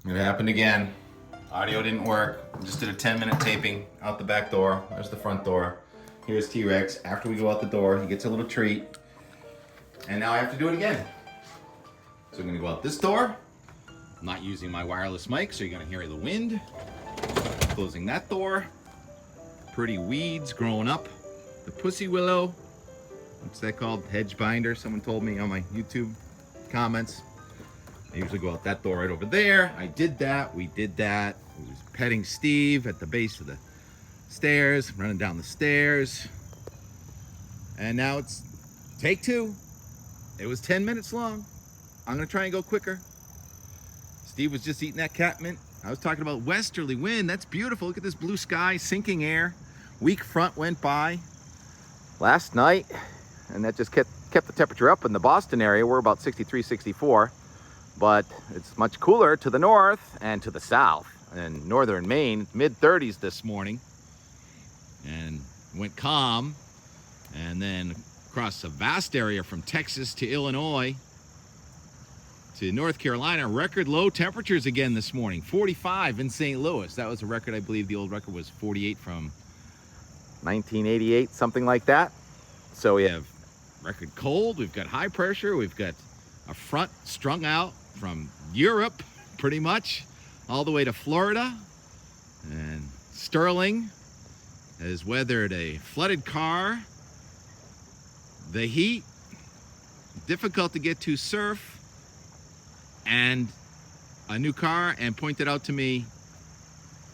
It happened again. Audio didn't work. Just did a 10-minute taping out the back door. There's the front door. Here's T-Rex. After we go out the door, he gets a little treat. And now I have to do it again. So I'm gonna go out this door. I'm not using my wireless mic, so you're gonna hear the wind. Closing that door. Pretty weeds growing up. The pussy willow. What's that called? Hedge binder. Someone told me on my YouTube comments. I usually go out that door right over there. I did that. We did that. I was petting Steve at the base of the stairs, running down the stairs. And now it's take two. It was 10 minutes long. I'm going to try and go quicker. Steve was just eating that catmint. I was talking about westerly wind. That's beautiful. Look at this blue sky, sinking air. Weak front went by last night, and that just kept the temperature up in the Boston area. We're about 63, 64. But it's much cooler to the north and to the south. In northern Maine, mid-30s this morning. And went calm. And then across a vast area from Texas to Illinois to North Carolina, record low temperatures again this morning. 45 in St. Louis. That was a record, I believe the old record was 48 from 1988, something like that. So we have record cold, we've got high pressure, we've got a front strung out from Europe, pretty much, all the way to Florida. And Sterling has weathered a flooded car, the heat, difficult to get to surf, and a new car, and pointed out to me,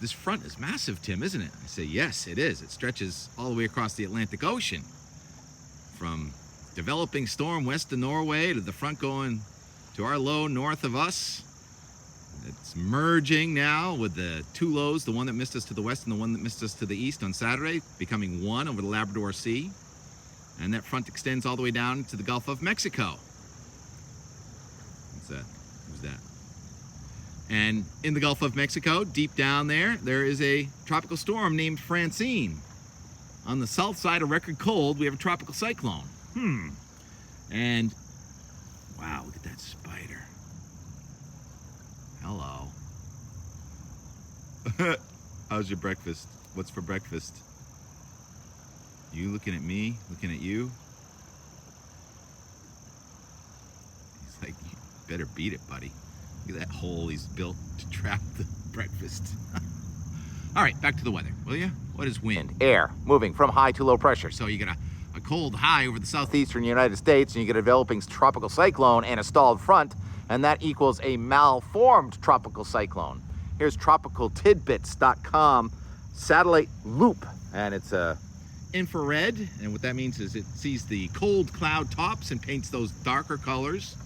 this front is massive, Tim, isn't it? I say, yes, it is. It stretches all the way across the Atlantic Ocean, from developing storm west of Norway to the front going to our low north of us. It's merging now with the two lows, the one that missed us to the west and the one that missed us to the east on Saturday, becoming one over the Labrador Sea. And that front extends all the way down to the Gulf of Mexico. What's that? Who's that? And in the Gulf of Mexico, deep down there, there is a tropical storm named Francine. On the south side of record cold, we have a tropical cyclone. And wow, look at that spider. Hello. How's your breakfast? What's for breakfast? You looking at me, looking at you? He's like, you better beat it, buddy. Look at that hole he's built to trap the breakfast. All right, back to the weather, will you? What is wind? Air moving from high to low pressure. So you got a cold high over the southeastern United States, and you get a developing tropical cyclone and a stalled front, and that equals a malformed tropical cyclone. Here's tropicaltidbits.com satellite loop, and it's a infrared, and what that means is it sees the cold cloud tops and paints those darker colors,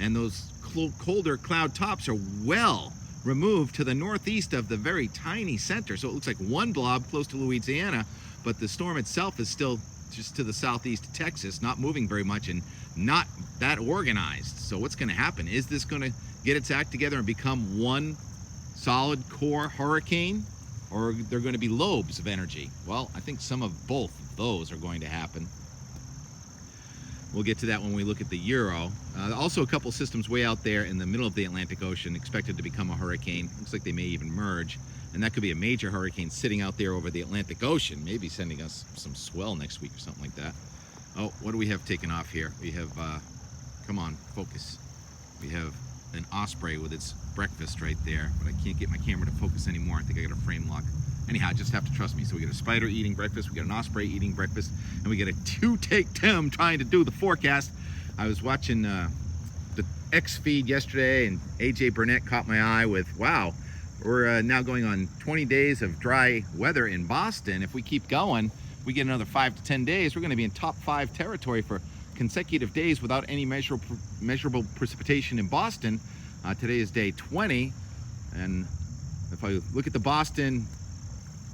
and those colder cloud tops are well removed to the northeast of the very tiny center, so it looks like one blob close to Louisiana, but the storm itself is still just to the southeast of Texas, not moving very much and not that organized. So what's going to happen? Is this going to get its act together and become one solid core hurricane, or are there going to be lobes of energy? Well, I think some of both of those are going to happen. We'll get to that when we look at the Euro. Also a couple systems way out there in the middle of the Atlantic Ocean expected to become a hurricane. Looks like they may even merge. And that could be a major hurricane sitting out there over the Atlantic Ocean, maybe sending us some swell next week or something like that. Oh, what do we have taken off here? We have, come on, focus. We have an osprey with its breakfast right there, but I can't get my camera to focus anymore. I think I got a frame lock. Anyhow, just have to trust me. So we got a spider eating breakfast, we got an osprey eating breakfast, and we got a two-take Tim trying to do the forecast. I was watching the X feed yesterday, and AJ Burnett caught my eye with, wow, we're now going on 20 days of dry weather in Boston. If we keep going, we get another 5 to 10 days, we're going to be in top 5 territory for consecutive days without any measurable precipitation in Boston. Today is day 20, and if I look at the Boston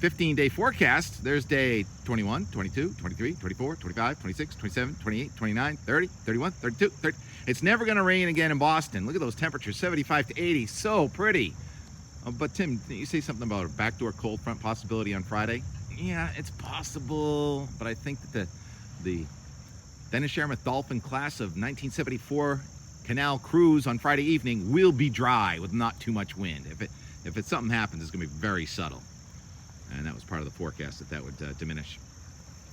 15-day forecast, there's day 21, 22, 23, 24, 25, 26, 27, 28, 29, 30, 31, 32, 30. It's never going to rain again in Boston. Look at those temperatures, 75 to 80, so pretty. But Tim, didn't you say something about a backdoor cold front possibility on Friday? Yeah, it's possible, but I think that the Dennis Sherman Dolphin class of 1974 canal cruise on Friday evening will be dry with not too much wind. If something happens, it's going to be very subtle. And that was part of the forecast that would diminish.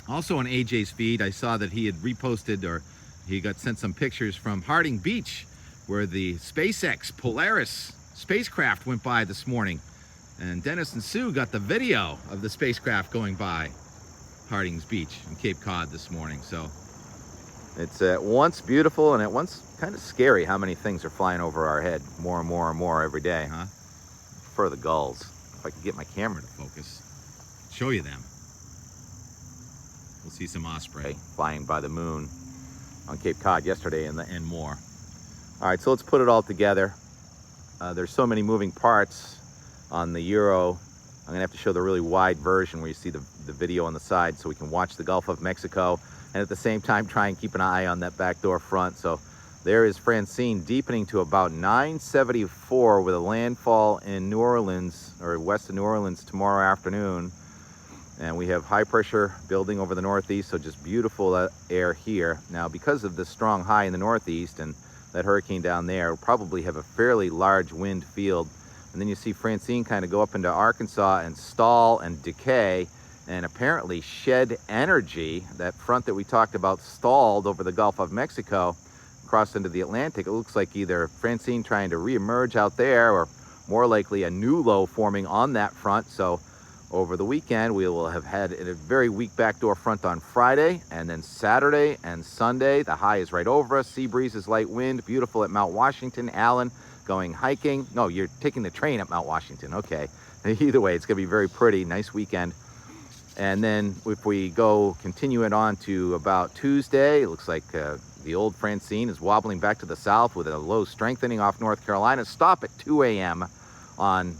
Also on AJ's feed, I saw that he had reposted, or he got sent some pictures from Harding Beach, where the SpaceX Polaris spacecraft went by this morning. And Dennis and Sue got the video of the spacecraft going by Harding's Beach in Cape Cod this morning. So it's at once beautiful and at once kind of scary how many things are flying over our head. More and more and more every day, huh? For the gulls. If I could get my camera to focus, show you them. We'll see some osprey flying by the moon on Cape Cod yesterday and more. All right, so let's put it all together. There's so many moving parts on the Euro. I'm gonna have to show the really wide version where you see the video on the side so we can watch the Gulf of Mexico and at the same time try and keep an eye on that back door front. So there is Francine deepening to about 974 with a landfall in New Orleans, or west of New Orleans, tomorrow afternoon. And we have high pressure building over the northeast, so just beautiful air here. Now, because of the strong high in the northeast and that hurricane down there, we'll probably have a fairly large wind field. And then you see Francine kind of go up into Arkansas and stall and decay and apparently shed energy. That front that we talked about stalled over the Gulf of Mexico, crossed into the Atlantic. It looks like either Francine trying to reemerge out there or more likely a new low forming on that front. So over the weekend, we will have had a very weak backdoor front on Friday, and then Saturday and Sunday, the high is right over us. Sea breezes, light wind, beautiful at Mount Washington. Allen, going hiking. No, you're taking the train at Mount Washington. Okay. Either way, it's going to be very pretty. Nice weekend. And then if we continue it on to about Tuesday, it looks like the old Francine is wobbling back to the south with a low strengthening off North Carolina. Stop at 2 a.m. on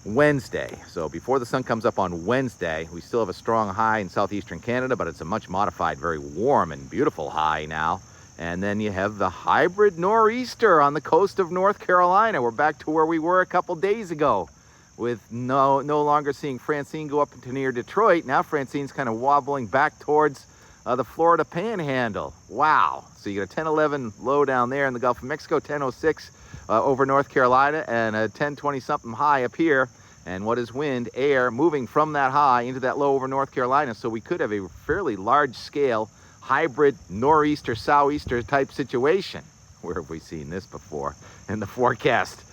Wednesday. So before the sun comes up on Wednesday, we still have a strong high in southeastern Canada, but it's a much modified, very warm and beautiful high now. And then you have the hybrid nor'easter on the coast of North Carolina. We're back to where we were a couple days ago, with no longer seeing Francine go up into near Detroit. Now Francine's kind of wobbling back towards the Florida Panhandle. Wow. So you got a 10-11 low down there in the Gulf of Mexico, 10-06 over North Carolina, and a 10-20 something high up here. And what is wind? Air moving from that high into that low over North Carolina. So we could have a fairly large scale hybrid nor'easter sou'easter type situation. Where have we seen this before in the forecast?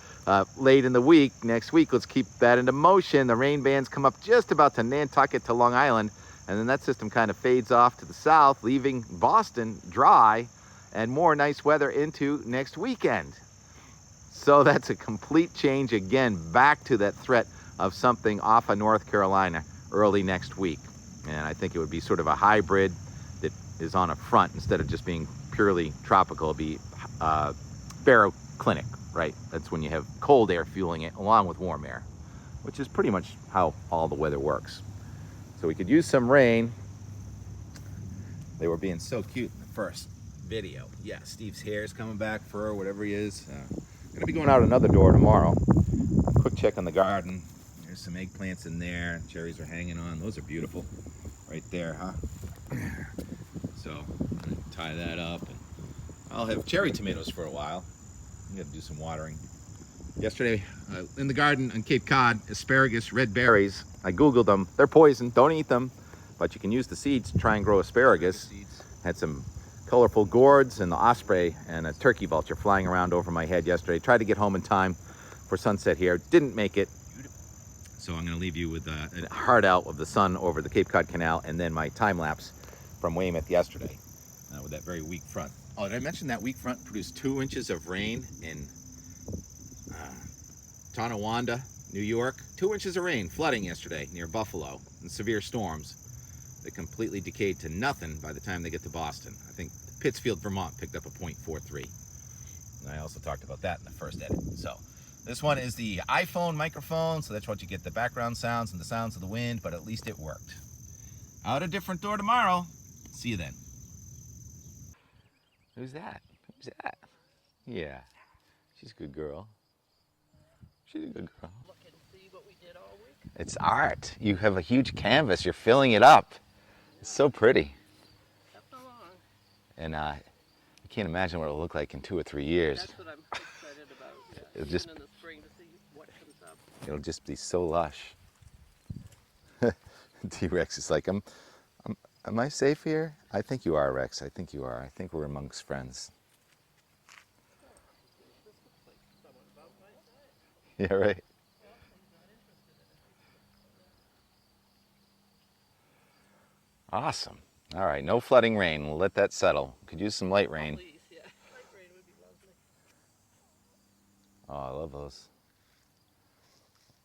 Late in the week, next week, let's keep that into motion. The rain bands come up just about to Nantucket to Long Island, and then that system kind of fades off to the south, leaving Boston dry and more nice weather into next weekend. So that's a complete change again, back to that threat of something off of North Carolina early next week. And I think it would be sort of a hybrid that is on a front instead of just being purely tropical. It'd be baroclinic, right? That's when you have cold air fueling it along with warm air, which is pretty much how all the weather works. So we could use some rain. They were being so cute in the first video. Yeah, Steve's hair is coming back, fur, whatever he is. Gonna be going out another door tomorrow. A quick check on the garden. There's some eggplants in there. Cherries are hanging on. Those are beautiful right there, huh? So I'm gonna tie that up, and I'll have cherry tomatoes for a while. I'm gonna do some watering. Yesterday in the garden on Cape Cod, asparagus, red berries. I Googled them. They're poison. Don't eat them, but you can use the seeds to try and grow asparagus. Had some colorful gourds and the osprey and a turkey vulture flying around over my head yesterday. Tried to get home in time for sunset here. Didn't make it. So I'm going to leave you with a hard out of the sun over the Cape Cod Canal, and then my time lapse from Weymouth yesterday with that very weak front. Oh, did I mention that weak front produced 2 inches of rain in Tonawanda, New York? 2 inches of rain, flooding yesterday near Buffalo, and severe storms that completely decayed to nothing by the time they get to Boston. I think Pittsfield, Vermont picked up a 0.43. And I also talked about that in the first edit. So this one is the iPhone microphone, so that's what you get, the background sounds and the sounds of the wind, but at least it worked. Out a different door tomorrow. See you then. Who's that? Who's that? Yeah, she's a good girl. She's a good girl. Look and see what we did all week. It's art. You have a huge canvas. You're filling it up. It's so pretty. Kept along. And I can't imagine what it'll look like in 2 or 3 years. That's what I'm excited about. Yeah. It'll Even just- in the spring to see what comes up. It'll just be so lush. T-Rex is like, am I safe here? I think you are, Rex. I think you are. I think we're amongst friends. This looks like someone about my size. Yeah, right. Well, he's not interested in it. Awesome. All right, no flooding rain. We'll let that settle. Could use some light rain. Please, yeah. Light rain would be lovely. Oh, I love those.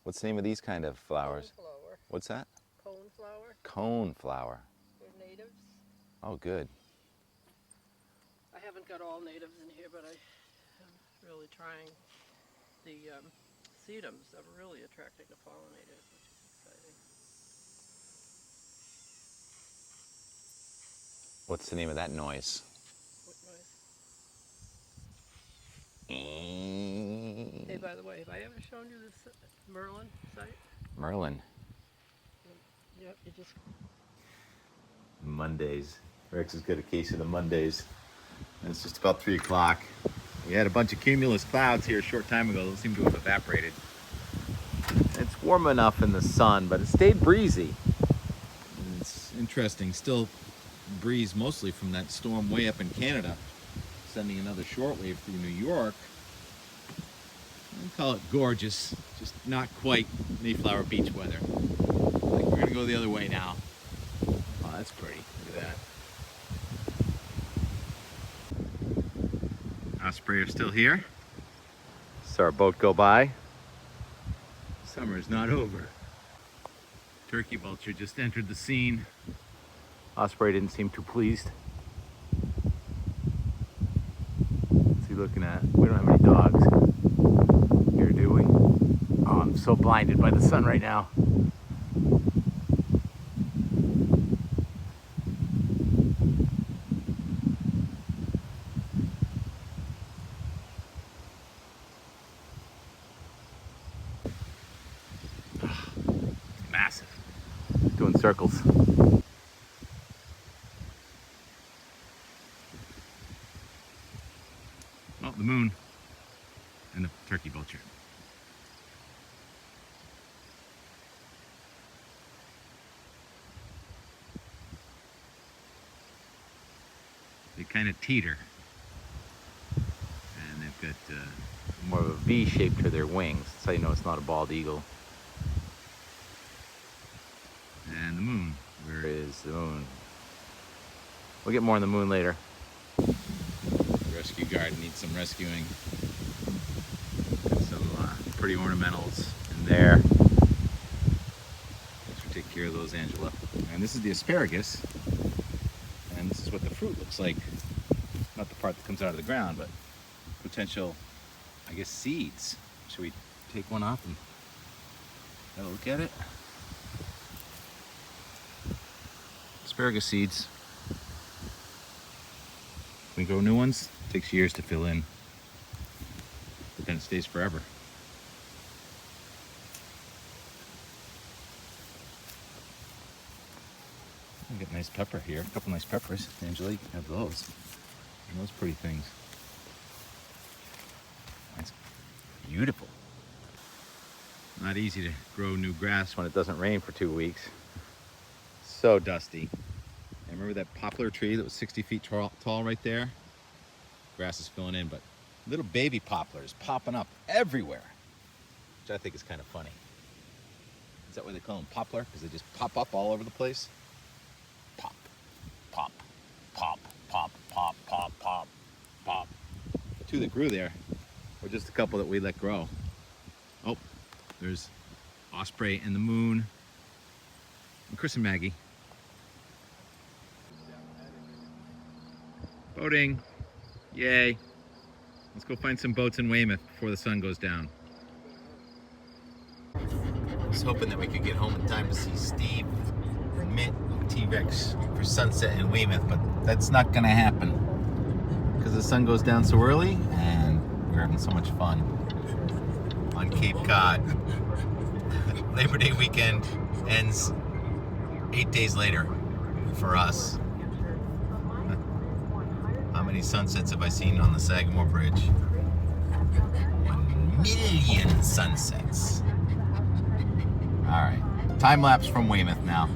What's the name of these kind of flowers? Coneflower. What's that? Coneflower. Cone flower. They're natives. Oh, good. I haven't got all natives in here, but I am really trying. The sedums are really attracting the pollinators, which is exciting. What's the name of that noise? What noise? Hey, by the way, have I ever shown you this Merlin site? Merlin. Yep, it just... Mondays. Rex has got a case of the Mondays. And it's just about 3 o'clock. We had a bunch of cumulus clouds here a short time ago. Those seem to have evaporated. It's warm enough in the sun, but it stayed breezy. And it's interesting. Still breeze mostly from that storm way up in Canada, sending another shortwave through New York. I call it gorgeous, just not quite Mayflower Beach weather. Like we're gonna go the other way now. Oh, that's pretty. Look at that. Osprey are still here. Saw our boat go by. Summer's not over. Turkey vulture just entered the scene. Osprey didn't seem too pleased. What's he looking at? We don't have any dogs here, do we? Oh, I'm so blinded by the sun right now. Massive. Doing circles. Oh, the moon and the turkey vulture. They kind of teeter. And they've got more of a V shape to their wings. That's how you know it's not a bald eagle. And the moon. Where is the moon? We'll get more on the moon later. The rescue garden needs some rescuing. Got some pretty ornamentals in there. Thanks for taking care of those, Angela. And this is the asparagus. And this is what the fruit looks like. Not the part that comes out of the ground, but potential, I guess, seeds. Should we take one off and have a look at it? Asparagus seeds. We grow new ones. It takes years to fill in, but then it stays forever. We got nice pepper here. A couple nice peppers. Angela, you can have those. And those pretty things. That's beautiful. Not easy to grow new grass when it doesn't rain for 2 weeks. So dusty. And remember that poplar tree that was 60 feet tall right there? Grass is filling in, but little baby poplars popping up everywhere, which I think is kind of funny. Is that why they call them poplar? Because they just pop up all over the place? Pop, pop, pop, pop, pop, pop, pop, pop. The two that grew there were just a couple that we let grow. Oh, there's Osprey and the moon. And Chris and Maggie. Boating. Yay. Let's go find some boats in Weymouth before the sun goes down. I was hoping that we could get home in time to see Steve and Mitt and T-Rex for sunset in Weymouth, but that's not gonna happen because the sun goes down so early and we're having so much fun on Cape Cod. Labor Day weekend ends 8 days later for us. How many many sunsets have I seen on the Sagamore Bridge? 1,000,000 sunsets. All right, time lapse from Weymouth now.